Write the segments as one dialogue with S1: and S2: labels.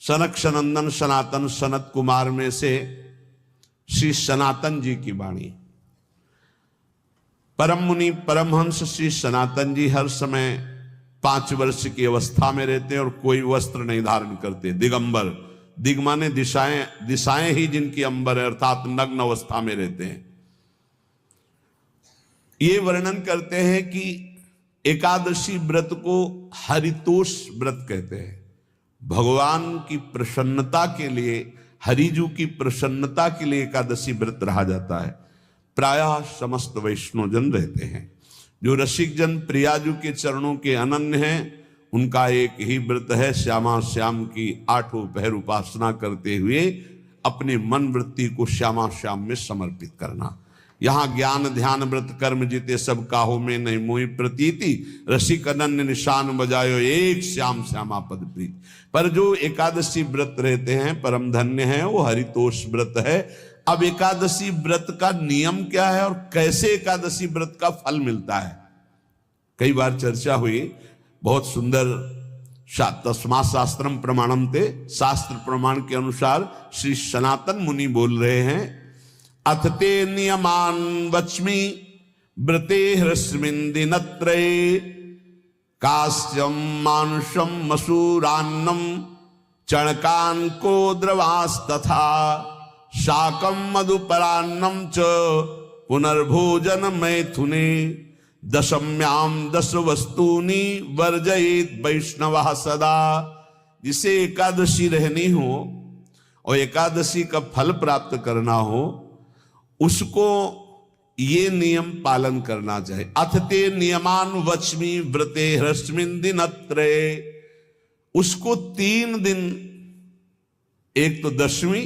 S1: सनक सनंदन सनातन सनत कुमार में से श्री सनातन जी की वाणी। परम मुनि परमहंस श्री सनातन जी हर समय 5 वर्ष की अवस्था में रहते हैं और कोई वस्त्र नहीं धारण करते, दिगंबर। दिग माने दिशाएं, दिशाएं ही जिनकी अंबर है, अर्थात नग्न अवस्था में रहते हैं। ये वर्णन करते हैं कि एकादशी व्रत को हरितोष व्रत कहते हैं। भगवान की प्रसन्नता के लिए, हरिजू की प्रसन्नता के लिए एकादशी व्रत रहा जाता है। प्रायः समस्त वैष्णवजन रहते हैं। जो रसिक जन प्रियाजू के चरणों के अनन्य हैं, उनका एक ही व्रत है, श्यामा श्याम की 8 पहर उपासना करते हुए अपनी मन वृत्ति को श्यामा श्याम में समर्पित करना। यहाँ ज्ञान ध्यान व्रत कर्म जीते सब काहो में नहीं मोहि प्रतीति, रसिक अनन्य निशान बजायो एक श्याम श्यामा पद प्रीति। पर जो एकादशी व्रत रहते हैं परम धन्य है, वो हरितोष व्रत है। अब एकादशी व्रत का नियम क्या है और कैसे एकादशी व्रत का फल मिलता है, कई बार चर्चा हुई। बहुत सुंदर तस्मा शास्त्रम प्रमाणम ते, शास्त्र प्रमाण के अनुसार श्री सनातन मुनि बोल रहे हैं, अथ ते नियमान वच्मि व्रते ह्रस्मिन् दिनत्रये, कास्यम मानुषम मसूरान्नम चणकान को द्रवास्तथा, शाकम मधुपरान्नम च पुनर्भोजन मैथुने, दशम्याम 10 वस्तूनि वर्जयेत वैष्णवः सदा। जिसे एकादशी रहनी हो और एकादशी का फल प्राप्त करना हो, उसको ये नियम पालन करना चाहिए। अथ ते नियमान वच्मि व्रते ह्रस्मिन् दिनत्रये, उसको 3 दिन, एक तो दशमी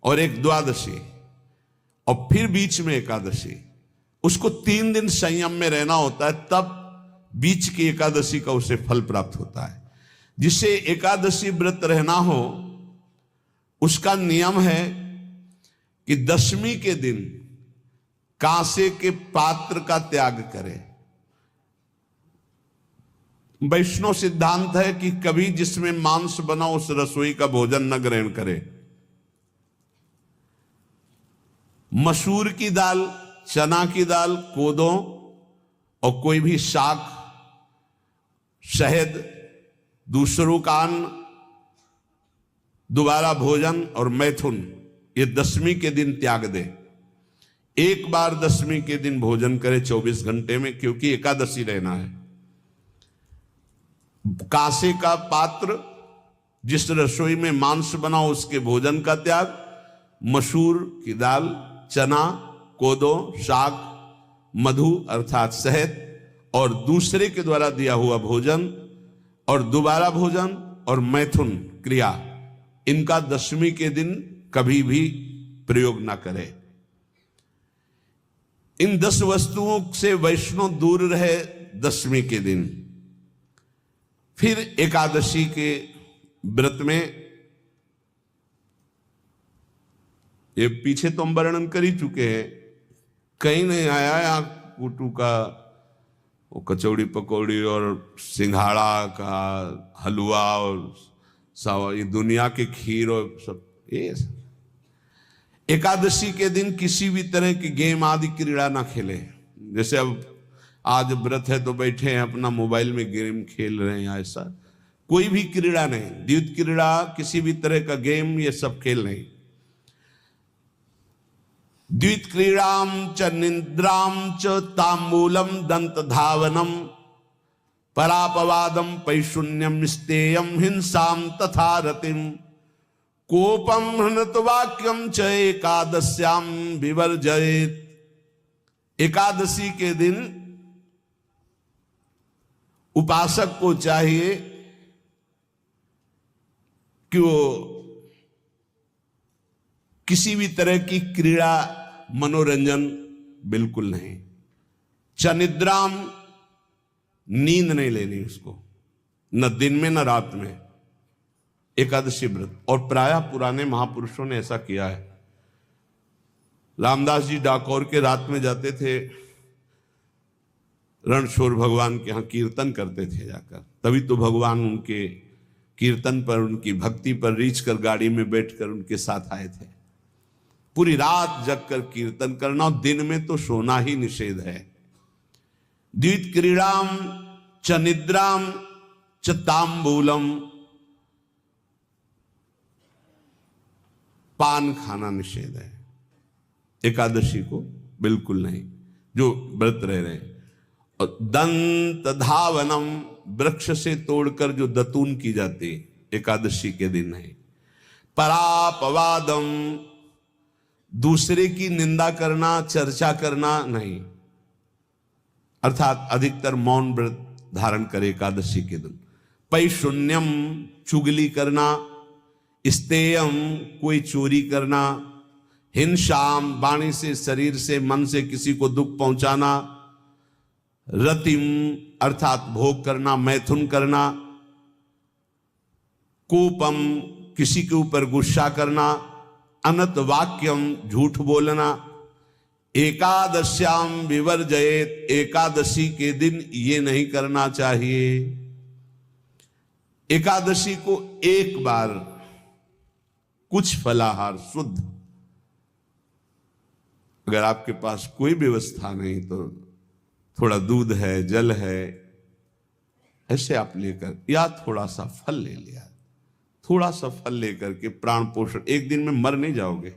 S1: और एक द्वादशी और फिर बीच में एकादशी, उसको 3 दिन संयम में रहना होता है, तब बीच की एकादशी का उसे फल प्राप्त होता है। जिसे एकादशी व्रत रहना हो उसका नियम है कि दशमी के दिन कांसे के पात्र का त्याग करे। वैष्णव सिद्धांत है कि कभी जिसमें मांस बना उस रसोई का भोजन न ग्रहण करे। मसूर की दाल, चना की दाल, कोदों और कोई भी शाक, शहद, दूसरों का अन्न, दोबारा भोजन और मैथुन, ये दशमी के दिन त्याग दे। एक बार दशमी के दिन भोजन करे 24 घंटे में, क्योंकि एकादशी रहना है। कांसे का पात्र, जिस रसोई में मांस बना उसके भोजन का त्याग, मसूर की दाल, चना, कोदो, शाक, मधु अर्थात शहद और दूसरे के द्वारा दिया हुआ भोजन और दोबारा भोजन और मैथुन क्रिया, इनका दशमी के दिन कभी भी प्रयोग ना करे। इन 10 वस्तुओं से वैष्णव दूर रहे दशमी के दिन। फिर एकादशी के व्रत में, ये पीछे तो हम वर्णन कर ही चुके हैं, कहीं नहीं आया यहाँ कुटू का वो कचौड़ी पकौड़ी और सिंघाड़ा का हलवा और ये दुनिया के खीर और सब। ये एकादशी के दिन किसी भी तरह की गेम आदि क्रीड़ा ना खेले। जैसे अब आज व्रत है तो बैठे हैं अपना मोबाइल में गेम खेल रहे हैं, ऐसा कोई भी क्रीड़ा नहीं। द्वैत क्रीड़ा, किसी भी तरह का गेम, ये सब खेल नहीं। द्वित क्रीड़ाम च निद्राम च तांबूलम दंत धावनम, परापवादम पैशून्यम स्तेयम हिंसाम तथा रतिम, कोपम हृतवाक्यम च एकादश्याम विवर्जयेत। एकादशी के दिन उपासक को चाहिए कि वो किसी भी तरह की क्रीड़ा, मनोरंजन बिल्कुल नहीं। चनिद्राम, नींद नहीं लेनी उसको, न दिन में न रात में, एकादशी व्रत। और प्रायः पुराने महापुरुषों ने ऐसा किया है। रामदास जी डाकोर के रात में जाते थे, रणछोड़ भगवान के यहाँ कीर्तन करते थे जाकर, तभी तो भगवान उनके कीर्तन पर, उनकी भक्ति पर रीछ कर गाड़ी में बैठकर उनके साथ आए थे। पूरी रात जगकर कीर्तन करना, और दिन में तो सोना ही निषेध है। द्वित क्रीड़ाम च निद्राम च तांबूलम, पान खाना निषेध है एकादशी को, बिल्कुल नहीं, जो व्रत रह रहे हैं। और दंत धावनम, वृक्ष से तोड़कर जो दतून की जाती एकादशी के दिन नहीं। परापवादम, दूसरे की निंदा करना, चर्चा करना नहीं, अर्थात अधिकतर मौन व्रत धारण करे एकादशी के दिन। पैशून्यम, चुगली करना। स्तेयम, कोई चोरी करना। हिंसाम, वाणी से, शरीर से, मन से किसी को दुख पहुंचाना। रतिम, अर्थात भोग करना, मैथुन करना। कोपम, किसी के ऊपर गुस्सा करना। अनत वाक्यम, झूठ बोलना। एकादश्याम विवर्जयेत, एकादशी के दिन ये नहीं करना चाहिए। एकादशी को एक बार कुछ फलाहार शुद्ध, अगर आपके पास कोई व्यवस्था नहीं तो थोड़ा दूध है, जल है, ऐसे आप लेकर, या थोड़ा सा फल ले लिया, थोड़ा सा फल लेकर के प्राण पोषण, एक दिन में मर नहीं जाओगे।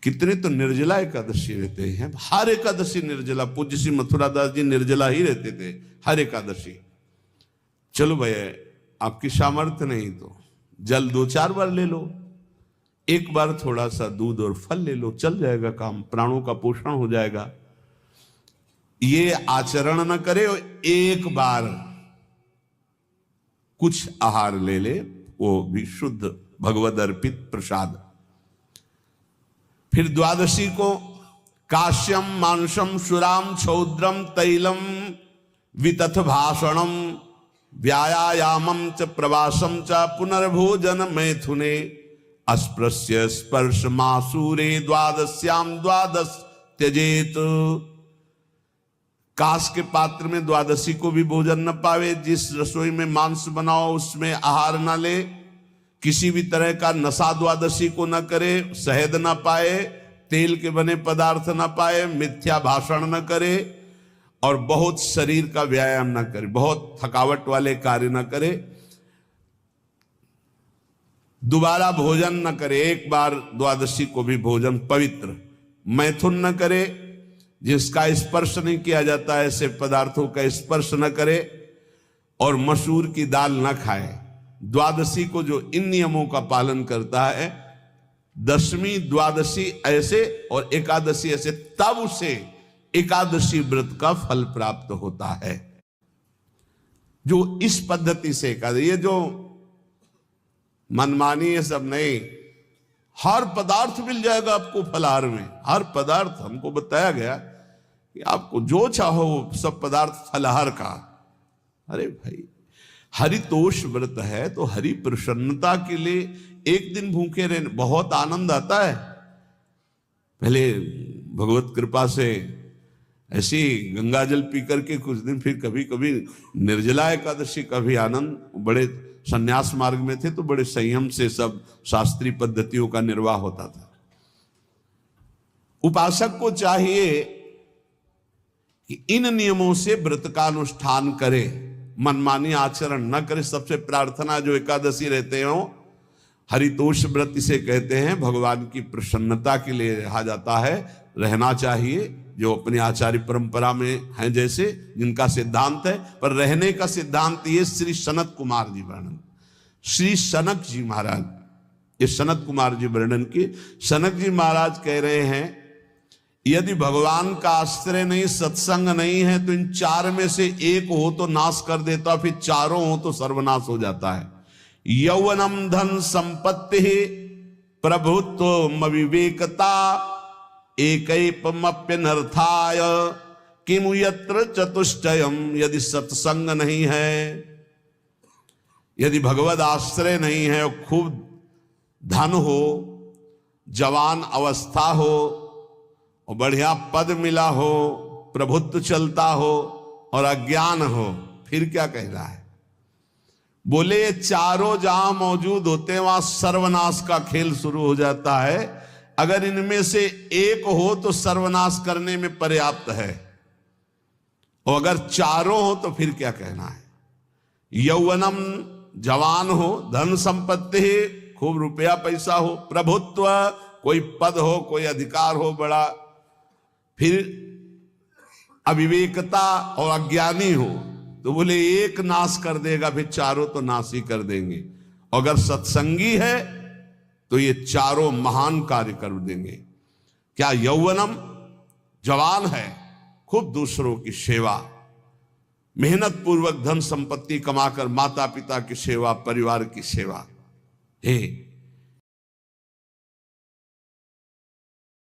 S1: कितने तो निर्जला एकादशी रहते हैं, हर एकादशी निर्जला। पूज्य श्री मथुरा दास जी निर्जला ही रहते थे हर एकादशी। चलो भैया, आपकी सामर्थ्य नहीं तो जल 2-4 बार ले लो, एक बार थोड़ा सा दूध और फल ले लो, चल जाएगा काम, प्राणों का पोषण हो जाएगा। ये आचरण न करे, एक बार कुछ आहार ले ले, वो भी शुद्ध भगवद अर्पित प्रसाद। फिर द्वादशी को काश्यम मांसम सुराम क्षौद्रम तैलम वितथ भाषणम व्यायामम च प्रवासम च पुनर्भोजन मैथुने अस्पृश्य स्पर्श मासूरे द्वादश्याम द्वादश त्यजेत। कांस के पात्र में द्वादशी को भी भोजन न पावे। जिस रसोई में मांस बनाओ उसमें आहार न ले। किसी भी तरह का नशा द्वादशी को न करे। शहद न पाए, तेल के बने पदार्थ न पाए, मिथ्या भाषण न करे और बहुत शरीर का व्यायाम न करे, बहुत थकावट वाले कार्य न करे। दोबारा भोजन न करे, एक बार द्वादशी को भी भोजन पवित्र। मैथुन न करे, जिसका स्पर्श नहीं किया जाता ऐसे पदार्थों का स्पर्श न करे, और मसूर की दाल न खाए। द्वादशी को जो इन नियमों का पालन करता है, दशमी द्वादशी ऐसे और एकादशी ऐसे, तब उसे एकादशी व्रत का फल प्राप्त होता है। जो इस पद्धति से एकादशी, ये जो मनमानी है सब नहीं, हर पदार्थ मिल जाएगा आपको फलाहार में। हर पदार्थ हमको बताया गया कि आपको जो चाहो सब पदार्थ फलाहार का। अरे भाई, हरितोष व्रत है तो हरि प्रसन्नता के लिए एक दिन भूखे रहने बहुत आनंद आता है। पहले भगवत कृपा से ऐसी गंगा जल पी करके कुछ दिन, फिर कभी कभी निर्जला एकादशी का भी आनंद। बड़े संन्यास मार्ग में थे तो बड़े संयम से सब शास्त्रीय पद्धतियों का निर्वाह होता था। उपासक को चाहिए कि इन नियमों से व्रत का अनुष्ठान करे, मनमानी आचरण न करे। सबसे प्रार्थना जो एकादशी रहते हो, हरितोष व्रत इसे कहते हैं, भगवान की प्रसन्नता के लिए रहा जाता है, रहना चाहिए। जो अपनी आचार्य परंपरा में हैं जैसे, जिनका सिद्धांत है, पर रहने का सिद्धांत ये श्री सनत कुमार जी वर्णन, श्री सनक जी महाराज, ये सनत कुमार जी वर्णन की। सनक जी महाराज कह रहे हैं, यदि भगवान का आश्रय नहीं, सत्संग नहीं है, तो इन चार में से एक हो तो नाश कर देता, फिर चारों हो तो सर्वनाश हो जाता है। यौवनम धन संपत्ति प्रभुत्व विवेकता एकैपमप्यनर्थाय किमु यत्र चतुष्टयम। यदि सत्संग नहीं है, यदि भगवद आश्रय नहीं है, और खूब धन हो, जवान अवस्था हो, और बढ़िया पद मिला हो, प्रभुत्व चलता हो, और अज्ञान हो, फिर क्या कह रहा है? बोले ये चारों जहां मौजूद होते हैं वहां सर्वनाश का खेल शुरू हो जाता है। अगर इनमें से एक हो तो सर्वनाश करने में पर्याप्त है, और अगर चारों हो तो फिर क्या कहना है। यौवनम, जवान हो, धन संपत्ति, खूब रुपया पैसा हो, प्रभुत्व, कोई पद हो, कोई अधिकार हो बड़ा, फिर अविवेकता और अज्ञानी हो, तो बोले एक नाश कर देगा, फिर चारों तो नाश ही कर देंगे। अगर सत्संगी है तो ये चारों महान कार्य कर देंगे। क्या यौवनम, जवान है, खूब दूसरों की सेवा, मेहनत पूर्वक धन संपत्ति कमाकर माता पिता की सेवा, परिवार की सेवा, हे